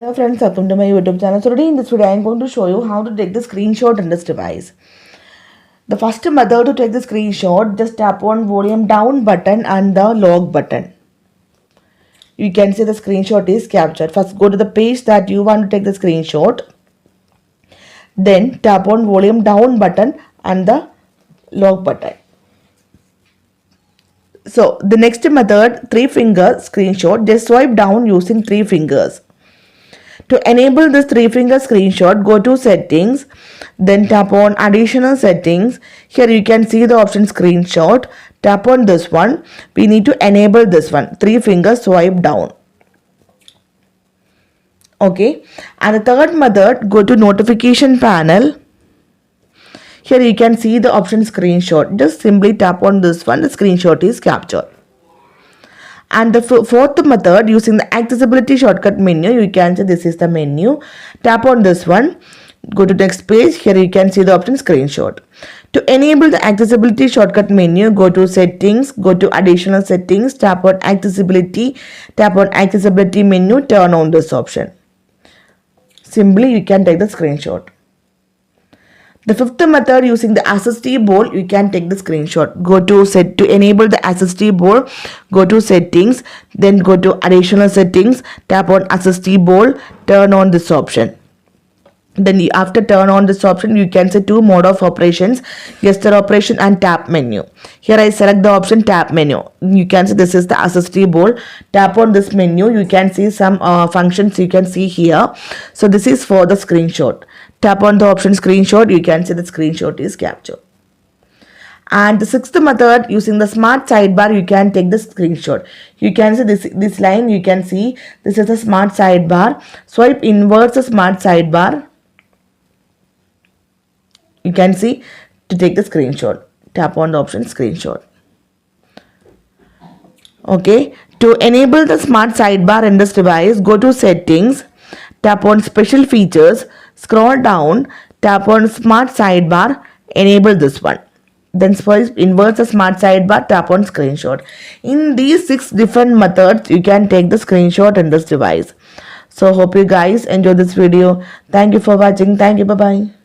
Hello friends, welcome to my YouTube channel. So today in this video I am going to show you how to take the screenshot in this device. The first method to take the screenshot, just tap on volume down button and the lock button. You can see the screenshot is captured. First go to the page that you want to take the screenshot. Then tap on volume down button and the lock button. So the next method, 3-finger screenshot, just swipe down using 3 fingers. To enable this 3-finger screenshot, go to settings, then tap on additional settings. Here you can see the option screenshot. Tap on this one. We need to enable this one, 3-finger swipe down. Okay. And the third method, go to notification panel. Here you can see the option screenshot. Just simply tap on this one, the screenshot is captured. And the fourth method, using the accessibility shortcut menu, you can see this is the menu. Tap on this one. Go to next page. Here you can see the option screenshot. To enable the accessibility shortcut menu, go to settings, go to additional settings, tap on accessibility menu, turn on this option. Simply you can take the screenshot. The fifth method, using the access bowl, you can take the screenshot. Go to to enable the access bowl, go to settings, then go to additional settings, tap on access bowl, turn on this option. Then after turn on this option, you can see 2 mode of operations, gesture operation and tap menu. Here I select the option tap menu. You can see this is the access bowl. Tap on this menu. You can see some functions you can see here. So this is for the screenshot. Tap on the option screenshot. You can see the screenshot is captured. And the sixth method, using the smart sidebar, you can take the screenshot. You can see this line. You can see this is a smart sidebar. Swipe inwards the smart sidebar. You can see to take the screenshot. Tap on the option screenshot. Okay. To enable the smart sidebar in this device, go to settings, tap on special features, scroll down, tap on smart sidebar, enable this one. Then swipe inverse the smart sidebar, tap on screenshot. In these 6 different methods, you can take the screenshot in this device. So hope you guys enjoy this video. Thank you for watching. Thank you. Bye-bye.